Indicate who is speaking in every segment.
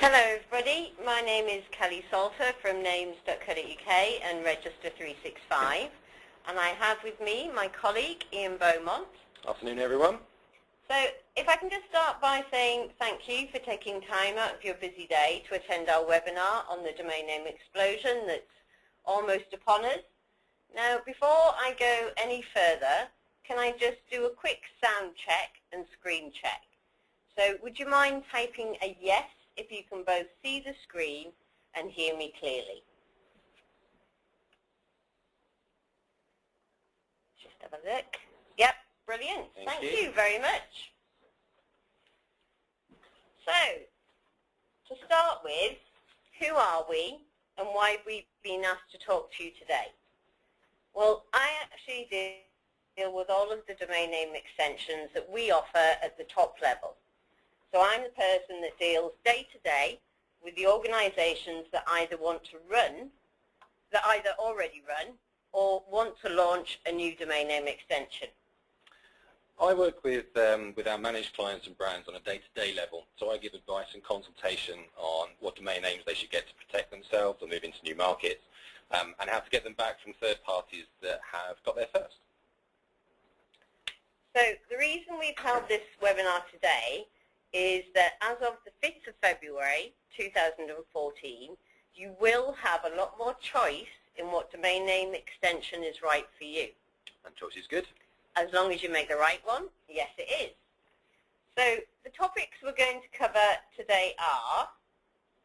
Speaker 1: Hello everybody, my name is Kelly Salter from names.co.uk and Register365, and I have with me my colleague Ian Beaumont.
Speaker 2: Afternoon everyone.
Speaker 1: So if I can just start by saying thank you for taking time out of your busy day to attend our webinar on the domain name explosion that's almost upon us. Now before I go any further, can I just do a quick sound check and screen check? So would you mind typing a yes if you can both see the screen and hear me clearly? Just have a look. Yep, brilliant. Thank you very much. So, to start with, who are we and why have we been asked to talk to you today? Well, I actually deal with all of the domain name extensions that we offer at the top level. So I'm the person that deals day to day with the organizations that either want to run, that either already run, or want to launch a new domain name extension.
Speaker 2: I work with our managed clients and brands on a day-to-day level, so I give advice and consultation on what domain names they should get to protect themselves or move into new markets, and how to get them back from third parties that have got there first.
Speaker 1: So the reason we've held this webinar today is that as of the 5th of February 2014, you will have a lot more choice in what domain name extension is right for you.
Speaker 2: And choice is good.
Speaker 1: As long as you make the right one, yes it is. So the topics we're going to cover today are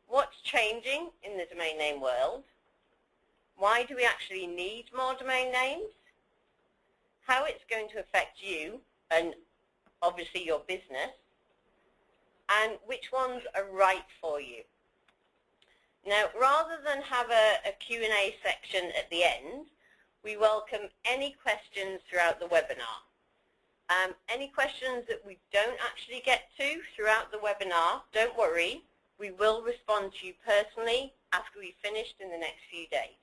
Speaker 1: what's changing in the domain name world, why do we actually need more domain names, how it's going to affect you and obviously your business, and which ones are right for you. Now, rather than have a Q&A section at the end, we welcome any questions throughout the webinar. Any questions that we don't actually get to throughout the webinar, don't worry, we will respond to you personally after we've finished in the next few days.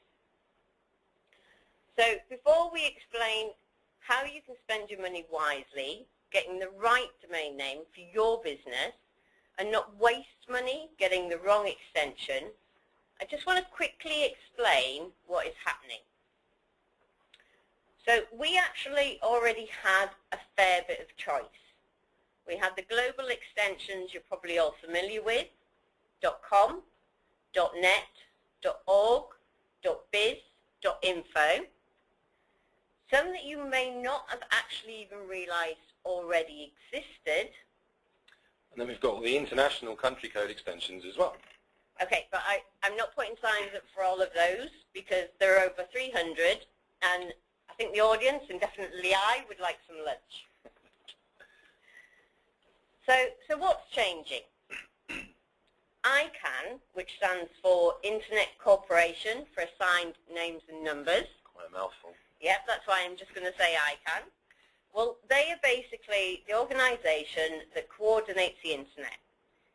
Speaker 1: So before we explain how you can spend your money wisely, getting the right domain name for your business, and not waste money getting the wrong extension, I just want to quickly explain what is happening. So we actually already had a fair bit of choice. We had the global extensions you're probably all familiar with, .com, .net, .org, .biz, .info. Some that you may not have actually even realized already existed.
Speaker 2: And then we've got the international country code extensions as well.
Speaker 1: Okay, but I'm not putting signs up for all of those because there are over 300, and I think the audience, and definitely I, would like some lunch. So what's changing? ICANN, which stands for Internet Corporation for Assigned Names and Numbers.
Speaker 2: Quite a mouthful.
Speaker 1: Yep, that's why I'm just going to say ICANN. Well, they are basically the organization that coordinates the Internet.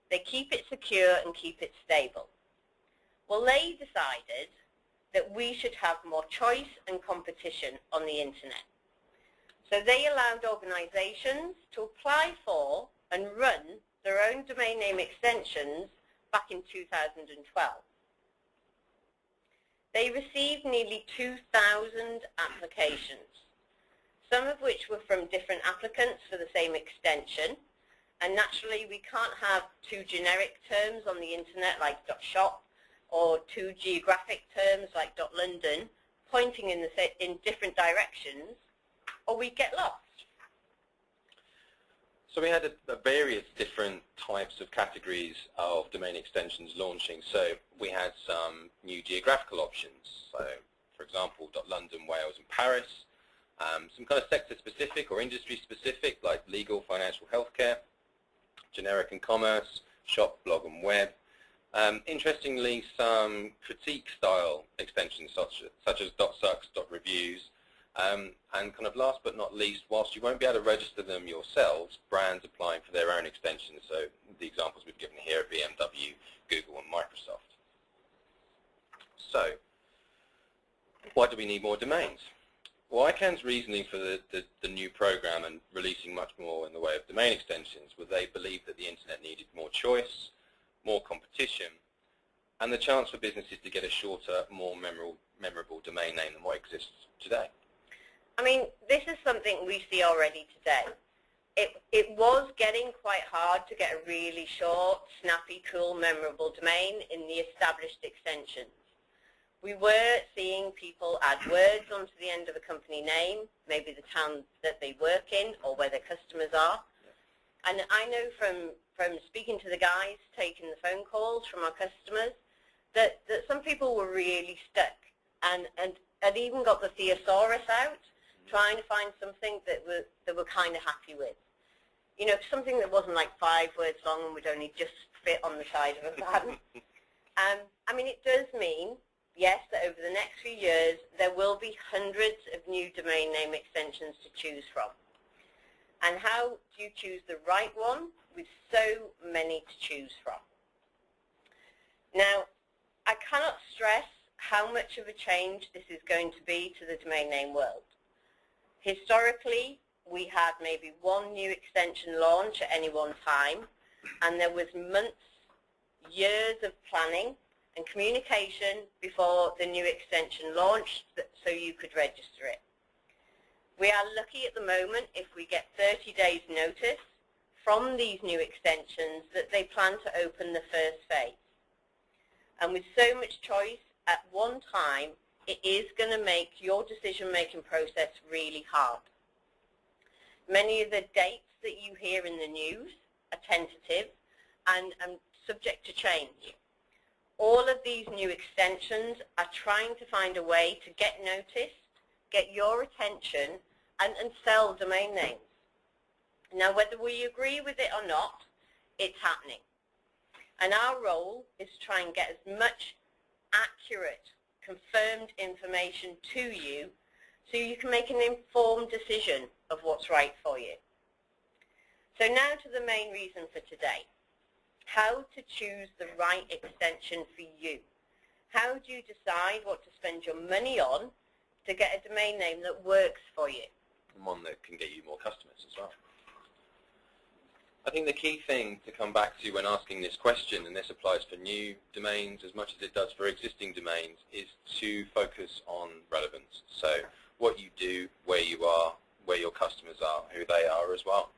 Speaker 1: They keep it secure and keep it stable. Well, they decided that we should have more choice and competition on the Internet. So they allowed organizations to apply for and run their own domain name extensions back in 2012. They received nearly 2,000 applications, some of which were from different applicants for the same extension. And naturally, we can't have two generic terms on the Internet like .shop or two geographic terms like .london pointing in different directions, or we get lost.
Speaker 2: So we had various different types of categories of domain extensions launching. So we had some new geographical options. So, for example, .london, Wales, and Paris. Some kind of sector-specific or industry-specific, like legal, financial, healthcare, generic and commerce, shop, blog, and web. Interestingly, some critique-style extensions such as .sucks, .reviews, and kind of last but not least, whilst you won't be able to register them yourselves, brands applying for their own extensions. So the examples we've given here are BMW, Google, and Microsoft. So why do we need more domains? Well, ICANN's reasoning for the new program and releasing much more in the way of domain extensions was they believed that the Internet needed more choice, more competition, and the chance for businesses to get a shorter, more memorable domain name than what exists today.
Speaker 1: I mean, this is something we see already today. It was getting quite hard to get a really short, snappy, cool, memorable domain in the established extensions. We were seeing people add words onto the end of a company name, maybe the town that they work in or where their customers are. And I know from speaking to the guys, taking the phone calls from our customers, that some people were really stuck and had even got the thesaurus out, trying to find something that were kind of happy with. You know, something that wasn't like 5 words long and would only just fit on the side of a van. I mean, it does mean, yes, that over the next few years, there will be hundreds of new domain name extensions to choose from. And how do you choose the right one with so many to choose from? Now, I cannot stress how much of a change this is going to be to the domain name world. Historically, we had maybe one new extension launch at any one time, and there was months, years of planning and communication before the new extension launched so you could register it. We are lucky at the moment if we get 30 days notice from these new extensions that they plan to open the first phase. And with so much choice at one time, it is going to make your decision-making process really hard. Many of the dates that you hear in the news are tentative and subject to change. All of these new extensions are trying to find a way to get noticed, get your attention, and sell domain names. Now, whether we agree with it or not, it's happening. And our role is to try and get as much accurate, confirmed information to you so you can make an informed decision of what's right for you. So now to the main reason for today. How to choose the right extension for you. How do you decide what to spend your money on to get a domain name that works for you?
Speaker 2: And one that can get you more customers as well. I think the key thing to come back to when asking this question, and this applies for new domains as much as it does for existing domains, is to focus on relevance. So what you do, where you are, where your customers are, who they are as well.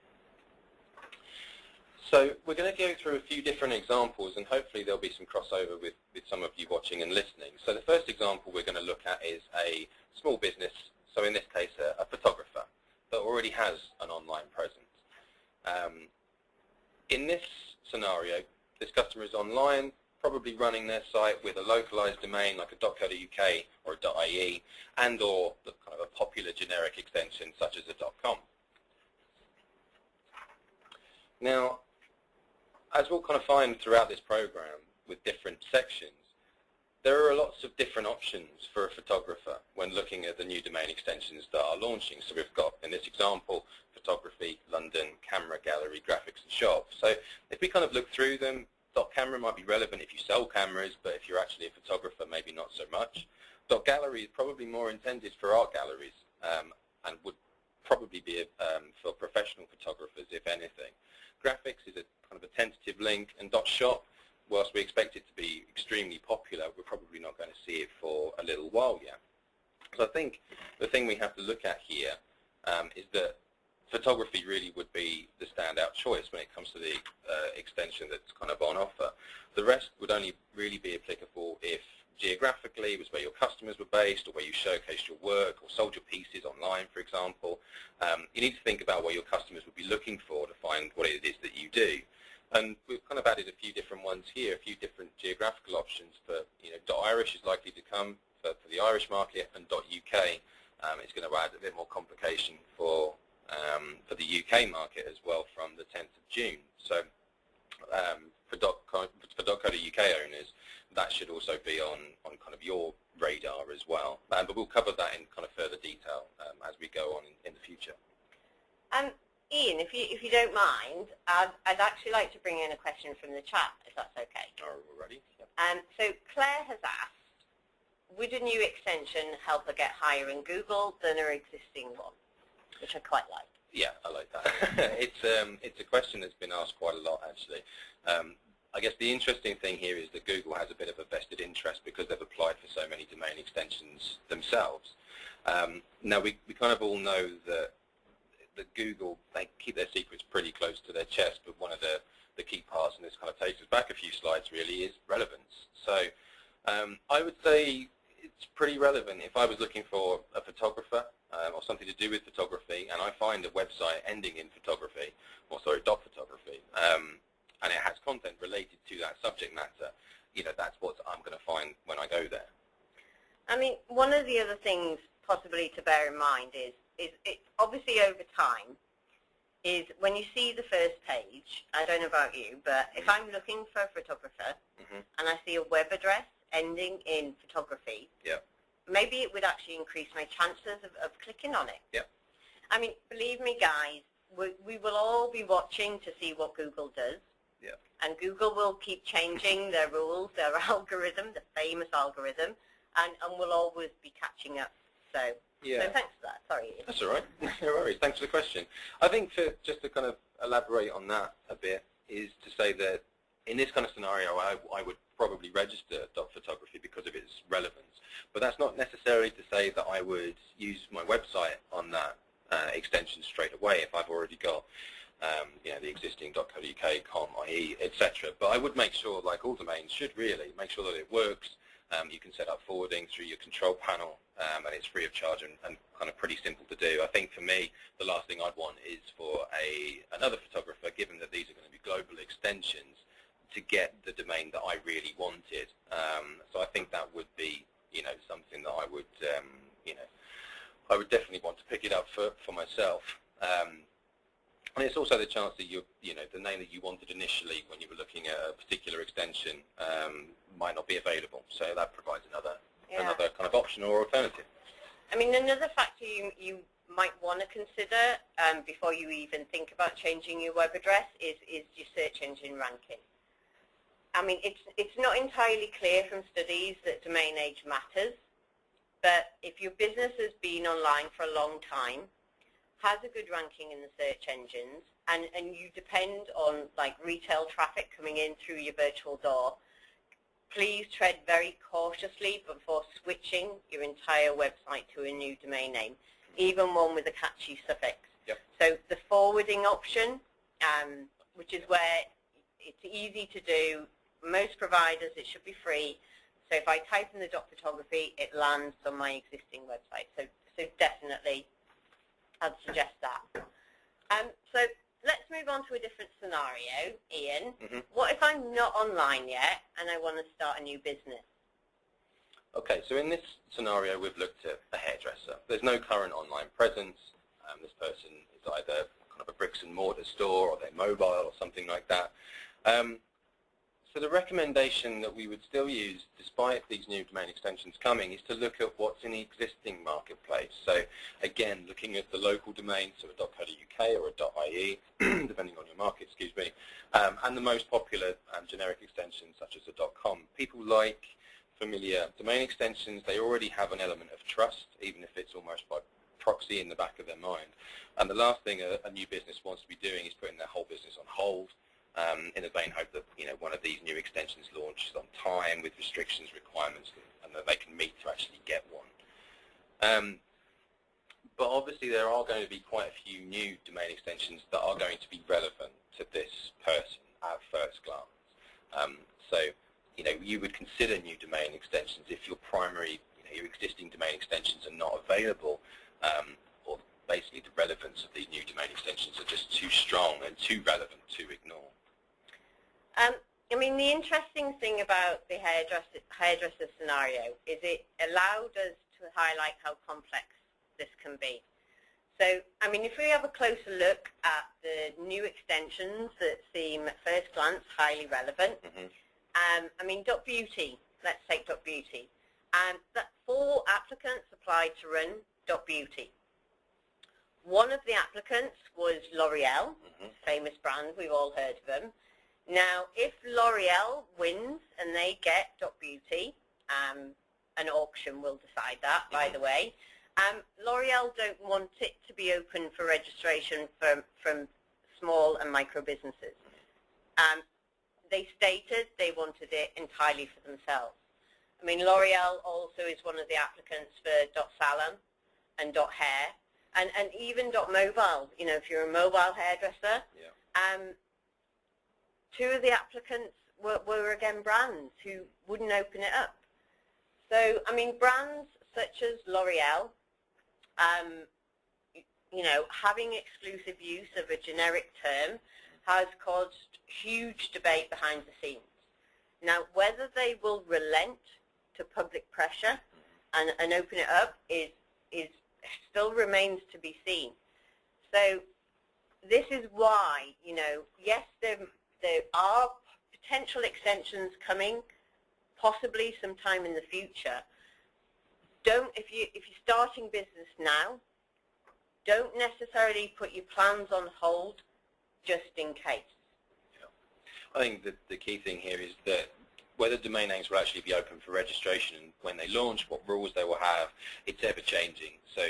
Speaker 2: So we're going to go through a few different examples, and hopefully there'll be some crossover with some of you watching and listening. So the first example we're going to look at is a small business, so in this case a photographer, that already has an online presence. In this scenario, this customer is online, probably running their site with a localized domain like a .co.uk or a .ie, and or the kind of a popular generic extension such as a .com. Now, as we'll kind of find throughout this program with different sections, there are lots of different options for a photographer when looking at the new domain extensions that are launching. So we've got, in this example, photography, London, camera, gallery, graphics, and shop. So if we kind of look through them, .camera might be relevant if you sell cameras, but if you're actually a photographer, maybe not so much. .gallery is probably more intended for art galleries and would probably be for professional photographers, if anything. Graphics is a kind of a tentative link, and .shop, whilst we expect it to be extremely popular, we're probably not going to see it for a little while yet. So I think the thing we have to look at here is that photography really would be the standout choice when it comes to the extension that's kind of on offer. The rest would only really be applicable if geographically it was where your customers were based, or where you showcased your work or sold your pieces online, for example. You need to think about what your customers would be looking for to find what it is that you do. And we've kind of added a few different ones here, a few different geographical options. For, you know, .irish is likely to come for the Irish market, and .uk is going to add a bit more complication for the UK market as well from the 10th of June. So for .co.uk owners, that should also be on kind of your radar as well. But we'll cover that in kind of further detail as we go on in the future.
Speaker 1: Ian, if you don't mind, I'd actually like to bring in a question from the chat, if that's okay.
Speaker 2: Are we ready? Yep.
Speaker 1: So Claire has asked, would a new extension help her get higher in Google than her existing one? Which I quite like. Yeah,
Speaker 2: I like that. It's a question that's been asked quite a lot, actually. I guess the interesting thing here is that Google has a bit of a vested interest because they've applied for so many domain extensions themselves. Now, we kind of all know that Google, they keep their secrets pretty close to their chest, but one of the key parts, and this kind of takes us back a few slides really, is relevance. So I would say it's pretty relevant. If I was looking for a photographer or something to do with photography, and I find a website ending in photography, or sorry, .photography, and it has content related to that subject matter, that's what I'm going to find when I go there.
Speaker 1: I mean, one of the other things possibly to bear in mind is it obviously over time is when you see the first page, I don't know about you, but if I'm looking for a photographer and I see a web address ending in photography, maybe it would actually increase my chances of clicking on it. I mean, believe me, guys, we will all be watching to see what Google does. And Google will keep changing their rules, their algorithm, the famous algorithm, and we'll always be catching up. So thanks for that. Sorry.
Speaker 2: That's all right. No worries. Thanks for the question. I think just to kind of elaborate on that a bit is to say that in this kind of scenario, I would probably register .photography because of its relevance. But that's not necessarily to say that I would use my website on that extension straight away if I've already got the existing .co.uk, .com, IE, etc. But I would make sure, like all domains should really, make sure that it works. You can set up forwarding through your control panel, and it's free of charge and kind of pretty simple to do. I think for me, the last thing I'd want is for another photographer, given that these are going to be global extensions, to get the domain that I really wanted. So I think that would be, something that I would, I would definitely want to pick it up for myself. And it's also the chance that the name that you wanted initially when you were looking at a particular extension might not be available. So that provides another kind of option or alternative.
Speaker 1: I mean, another factor you might want to consider before you even think about changing your web address is your search engine ranking. I mean, it's not entirely clear from studies that domain age matters, but if your business has been online for a long time, has a good ranking in the search engines, and you depend on like retail traffic coming in through your virtual door, please tread very cautiously before switching your entire website to a new domain name, even one with a catchy suffix. So the forwarding option, which is where it's easy to do, most providers, it should be free. So if I type in the .photography, it lands on my existing website. So definitely, I'd suggest that. So let's move on to a different scenario, Ian. What if I'm not online yet and I want to start a new business?
Speaker 2: Okay, so in this scenario, we've looked at a hairdresser. There's no current online presence. This person is either kind of a bricks and mortar store or they're mobile or something like that. So the recommendation that we would still use, despite these new domain extensions coming, is to look at what's in the existing marketplace. So again, looking at the local domain, so a .co.uk or a .ie, depending on your market, excuse me, and the most popular generic extensions such as a .com. People like familiar domain extensions. They already have an element of trust, even if it's almost by proxy in the back of their mind. And the last thing a new business wants to be doing is putting their whole business on hold, in the vain hope that one of these new extensions launches on time with restrictions, requirements, and that they can meet to actually get one. But obviously there are going to be quite a few new domain extensions that are going to be relevant to this person at first glance. So you would consider new domain extensions if your primary, your existing domain extensions are not available, or basically the relevance of these new domain extensions are just too strong and too relevant to ignore.
Speaker 1: I mean, the interesting thing about the hairdresser scenario is it allowed us to highlight how complex this can be. So, I mean, if we have a closer look at the new extensions that seem at first glance highly relevant, I mean, .beauty, let's take .beauty. That 4 applicants applied to run .beauty. One of the applicants was L'Oreal, famous brand, we've all heard of them. Now, if L'Oreal wins and they get .beauty, an auction will decide that, by the way, L'Oreal don't want it to be open for registration from small and micro businesses. they stated they wanted it entirely for themselves. I mean, L'Oreal also is one of the applicants for .salon and .hair, and even .mobile. You know, if you're a mobile hairdresser, two of the applicants were again brands who wouldn't open it up. So, I mean, brands such as L'Oreal, you know, having exclusive use of a generic term has caused huge debate behind the scenes. Now, whether they will relent to public pressure and open it up is still remains to be seen. So this is why, you know, yes, there are potential extensions coming, possibly sometime in the future. If you're starting business now, don't necessarily put your plans on hold just in case.
Speaker 2: I think that the key thing here is that whether domain names will actually be open for registration and when they launch, what rules they will have, it's ever changing. So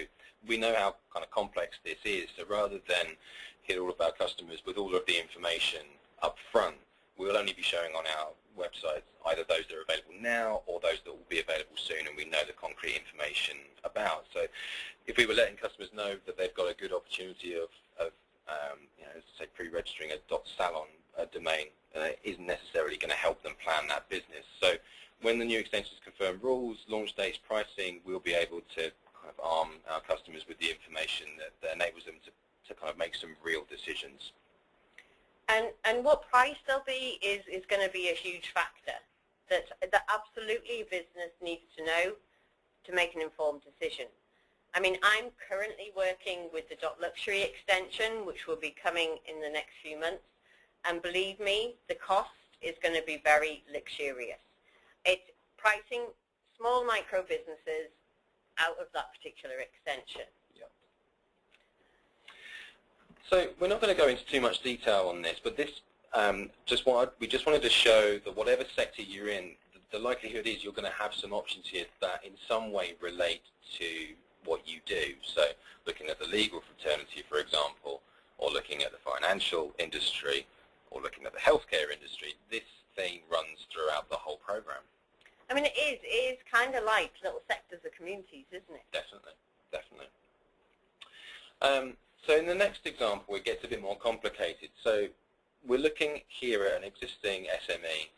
Speaker 2: we know how kind of complex this is. So rather than hit all of our customers with all of the information up front, we'll only be showing on our websites either those that are available now or those that will be available soon, and we know the concrete information about. So if we were letting customers know that they've got a good opportunity of you know, say pre-registering a .salon domain, isn't necessarily going to help them plan that business. So when the new extensions confirm rules, launch dates, pricing, we'll be able to kind of arm our customers with the information that enables them to kind of make some real decisions.
Speaker 1: And what price they'll be is going to be a huge factor that absolutely a business needs to know to make an informed decision. I mean, I'm currently working with the .luxury extension, which will be coming in the next few months. And believe me, the cost is going to be very luxurious. It's pricing small micro businesses out of that particular extension.
Speaker 2: Yep. So we're not going to go into too much detail on this, but this we just wanted to show that whatever sector you're in, the likelihood is you're going to have some options here that in some way relate to what you do. So looking at the legal fraternity, for example, or looking at the financial industry, or looking at the healthcare industry, this theme runs throughout the whole program.
Speaker 1: I mean, it is kind of like little sectors of communities, isn't it?
Speaker 2: Definitely, definitely. So in the next example, it gets a bit more complicated. So we're looking here at an existing SME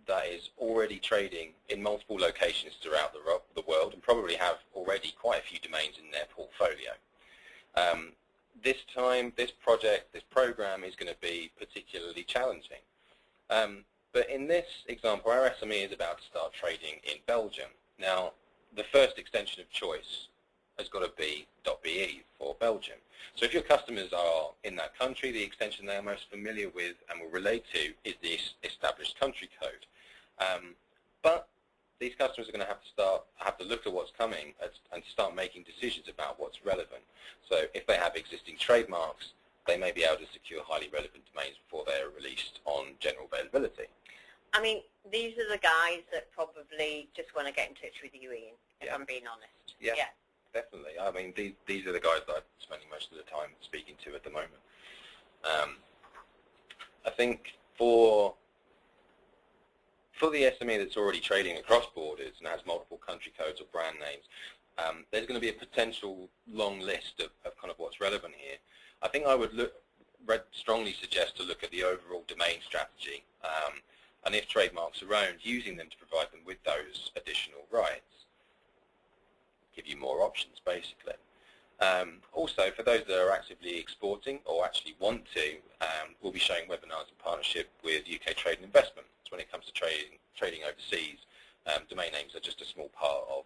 Speaker 2: that is already trading in multiple locations throughout the world and probably have already quite a few domains in their portfolio. This time, this program is going to be particularly challenging. But in this example, our SME is about to start trading in Belgium. Now, the first extension of choice has got to be .be for Belgium. So if your customers are in that country, the extension they are most familiar with and will relate to is the established country code. But these customers are going to have to look at what's coming and start making decisions about what's relevant. So if they have existing trademarks, they may be able to secure highly relevant domains before they are released on general availability.
Speaker 1: I mean, these are the guys that probably just want to get in touch with you, Ian, if I'm being honest.
Speaker 2: Yeah, definitely. I mean, these are the guys that I'm spending most of the time speaking to at the moment. I think for the SME that's already trading across borders and has multiple country codes or brand names, there's going to be a potential long list of kind of what's relevant here. I think I would strongly suggest to look at the overall domain strategy, and if trademarks are owned, using them to provide them with those additional rights. Give you more options, basically. Also, for those that are actively exporting or actually want to, we'll be showing webinars in partnership with UK Trade and Investment. So when it comes to trading overseas, domain names are just a small part of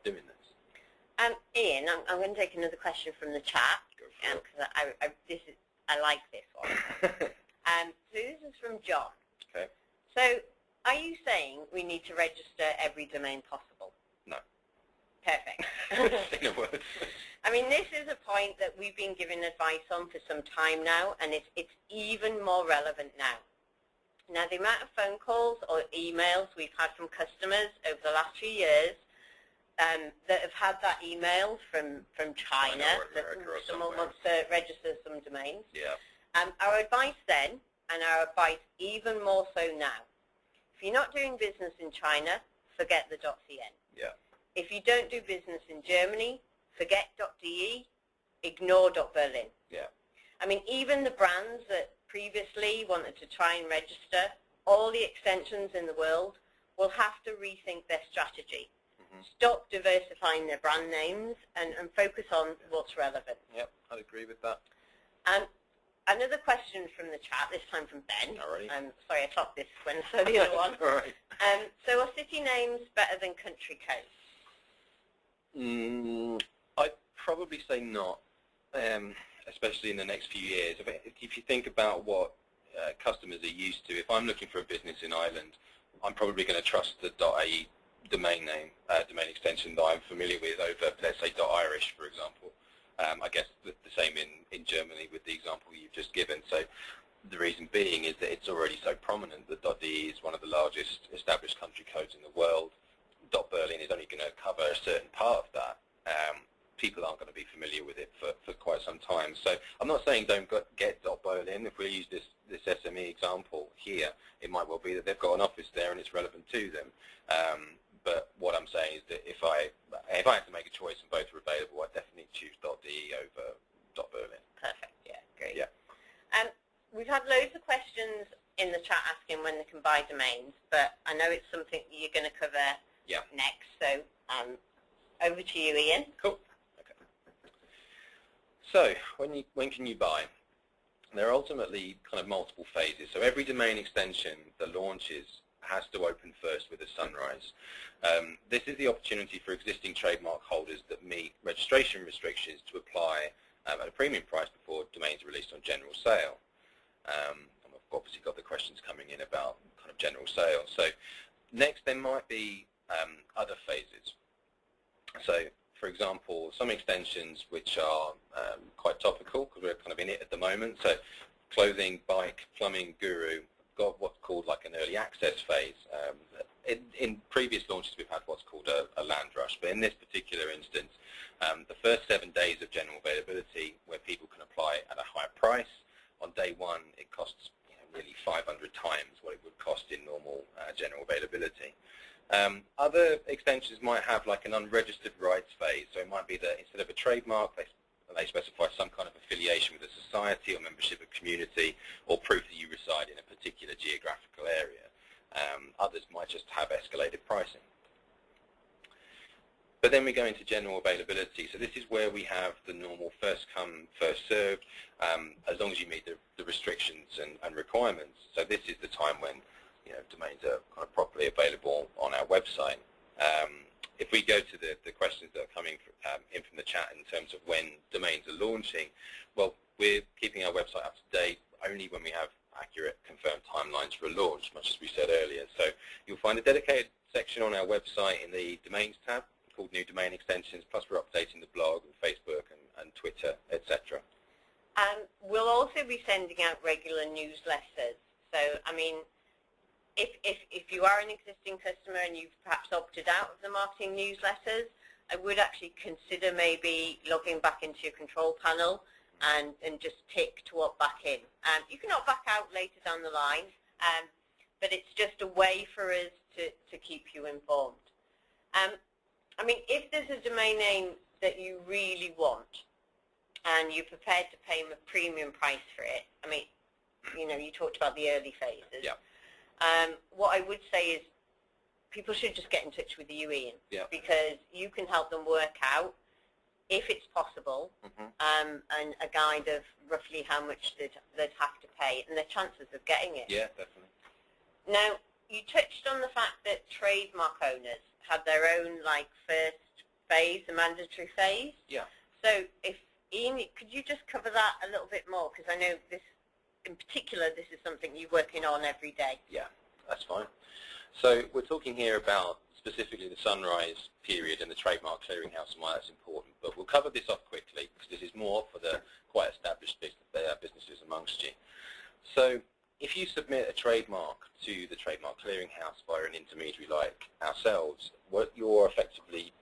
Speaker 2: doing this.
Speaker 1: Ian, I'm going to take another question from the chat because I like this one. So this is from John.
Speaker 2: Okay.
Speaker 1: So are you saying we need to register every domain possible?
Speaker 2: No.
Speaker 1: Perfect.
Speaker 2: In a word.
Speaker 1: I mean, this is a point that we've been giving advice on for some time now, and it's even more relevant now. Now, the amount of phone calls or emails we've had from customers over the last few years that have had that email from China that someone wants to register some domains.
Speaker 2: Yeah.
Speaker 1: Our advice then and our advice even more so now. If you're not doing business in China, forget the .cn.
Speaker 2: Yeah.
Speaker 1: If you don't do business in Germany, forget .de, ignore .berlin.
Speaker 2: Yeah.
Speaker 1: I mean, even the brands that previously wanted to try and register all the extensions in the world will have to rethink their strategy. Stop diversifying their brand names and focus on what's relevant.
Speaker 2: Yep, I'd agree with that.
Speaker 1: And another question from the chat, this time from Ben.
Speaker 2: Alrighty.
Speaker 1: Sorry, I clocked this when I saw the other one.
Speaker 2: All right.
Speaker 1: So are city names better than country codes?
Speaker 2: I'd probably say not, especially in the next few years. If you think about what customers are used to, if I'm looking for a business in Ireland, I'm probably going to trust the .ie domain name, domain extension that I'm familiar with over, let's say, .irish, for example. I guess the same in Germany with the example you've just given. So the reason being is that it's already so prominent that .de is one of the largest established country codes in the world. .berlin is only going to cover a certain part of that. People aren't going to be familiar with it for quite some time. So I'm not saying don't get .berlin. If we use this SME example here, it might well be that they've got an office there and it's relevant to them. But what I'm saying is that if I had to make a choice and both are available, I'd definitely choose .de over .berlin.
Speaker 1: Perfect, yeah, great.
Speaker 2: Yeah.
Speaker 1: We've had loads of questions in the chat asking when they can buy domains, but I know it's something you're going to cover next, so over to you, Ian.
Speaker 2: Cool. Okay. So when can you buy? There are ultimately kind of multiple phases. So every domain extension that launches has to open first with a sunrise. This is the opportunity for existing trademark holders that meet registration restrictions to apply at a premium price before domains are released on general sale. And I've obviously got the questions coming in about kind of general sale. So next there might be other phases. So for example, some extensions which are quite topical because we're kind of in it at the moment. So clothing, bike, plumbing, guru, got what's called like an early access phase. In previous launches we've had what's called a land rush, but in this particular instance, the first 7 days of general availability where people can apply at a higher price. On day one it costs nearly 500 times what it would cost in normal general availability. Other extensions might have like an unregistered rights phase, so it might be that instead of a trademark they specify some kind of affiliation with a society or membership of community or proof that you reside in a particular geographical area. Others might just have escalated pricing. But then we go into general availability. So this is where we have the normal first come, first served, as long as you meet the restrictions and requirements. So this is the time when domains are kind of properly available on our website. If we go to the questions that are coming in from the chat in terms of when domains are launching, well, we're keeping our website up to date only when we have accurate confirmed timelines for a launch, much as we said earlier. So you'll find a dedicated section on our website in the Domains tab called New Domain Extensions, plus we're updating the blog and Facebook and Twitter, etc.
Speaker 1: We'll also be sending out regular newsletters. So, I mean, if you are an existing customer and you've perhaps opted out of the marketing newsletters, I would actually consider maybe logging back into your control panel and just tick to opt back in. You can opt back out later down the line, but it's just a way for us to keep you informed. I mean, if there's a domain name that you really want and you're prepared to pay a premium price for it, I mean, you talked about the early phases.
Speaker 2: Yeah.
Speaker 1: What I would say is people should just get in touch with you, Ian, because you can help them work out, if it's possible, and a guide of roughly how much they'd have to pay and their chances of getting it.
Speaker 2: Yeah, definitely.
Speaker 1: Now, you touched on the fact that trademark owners had their own first phase, the mandatory phase.
Speaker 2: Yeah.
Speaker 1: So, Ian, could you just cover that a little bit more? Because I know this, in particular, this is something you're working on every day.
Speaker 2: Yeah, that's fine. So we're talking here about specifically the sunrise period and the trademark clearinghouse and why that's important. But we'll cover this off quickly because this is more for the quite established businesses amongst you. So if you submit a trademark to the trademark clearinghouse via an intermediary like ourselves, what you're effectively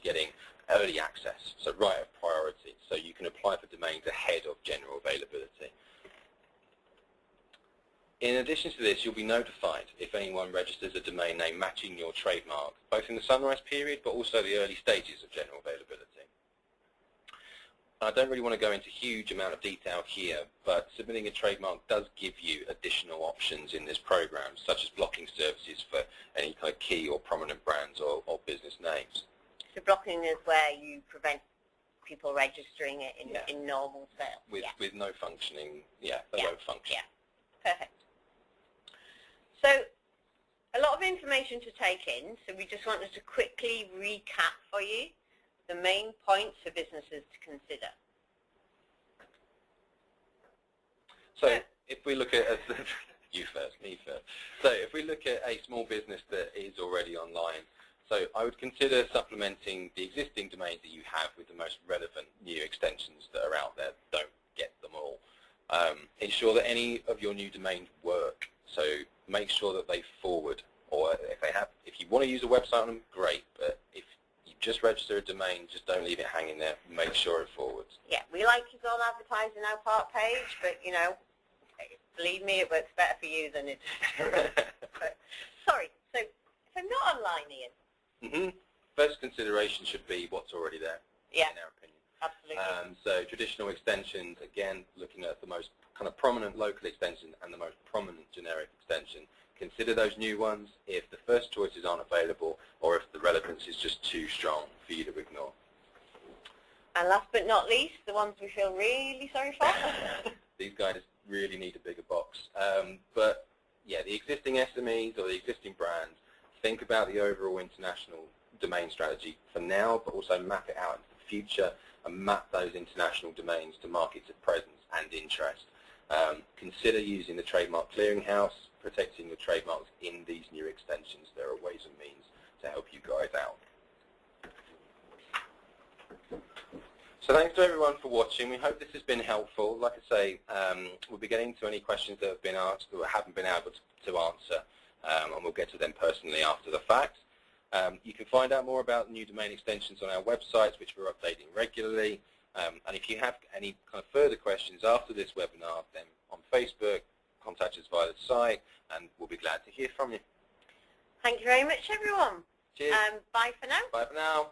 Speaker 2: getting early access, so right of priority. So you can apply for domains ahead of general availability. In addition to this, you'll be notified if anyone registers a domain name matching your trademark, both in the sunrise period but also the early stages of general availability. I don't really want to go into a huge amount of detail here, but submitting a trademark does give you additional options in this program, such as blocking services for any kind of key or prominent brands or business names.
Speaker 1: So blocking is where you prevent people registering it in normal sales.
Speaker 2: With no functioning, they won't function.
Speaker 1: Yeah, perfect. So a lot of information to take in, so we just wanted to quickly recap for you the main points for businesses to consider.
Speaker 2: So if we look at, me first. So if we look at a small business that is already online, so I would consider supplementing the existing domains that you have with the most relevant new extensions that are out there. Don't get them all. Ensure that any of your new domains work. So make sure that they forward, or if you want to use a website on them, great. But if you just register a domain, just don't leave it hanging there. Make sure it forwards.
Speaker 1: Yeah, we like you on advertising our part page, but believe me, it works better for you than it does. Sorry, so if I'm not online, Ian.
Speaker 2: First consideration should be what's already there.
Speaker 1: Yeah,
Speaker 2: in our opinion.
Speaker 1: Absolutely.
Speaker 2: So traditional extensions, again, looking at the most kind of prominent local extension and the most prominent generic extension. Consider those new ones if the first choices aren't available or if the relevance is just too strong for you to ignore.
Speaker 1: And last but not least, the ones we feel really sorry for.
Speaker 2: These guys really need a bigger box. But yeah, the existing SMEs or the existing brands, think about the overall international domain strategy for now, but also map it out into the future and map those international domains to markets of presence and interest. Consider using the Trademark Clearinghouse, protecting your trademarks in these new extensions. There are ways and means to help you guys out. So thanks to everyone for watching. We hope this has been helpful. Like I say, we'll be getting to any questions that have been asked or haven't been able to answer, and we'll get to them personally after the fact. You can find out more about new domain extensions on our websites, which we're updating regularly. And if you have any kind of further questions after this webinar, then on Facebook, contact us via the site, and we'll be glad to hear from you.
Speaker 1: Thank you very much, everyone.
Speaker 2: Cheers.
Speaker 1: Bye for now.
Speaker 2: Bye for now.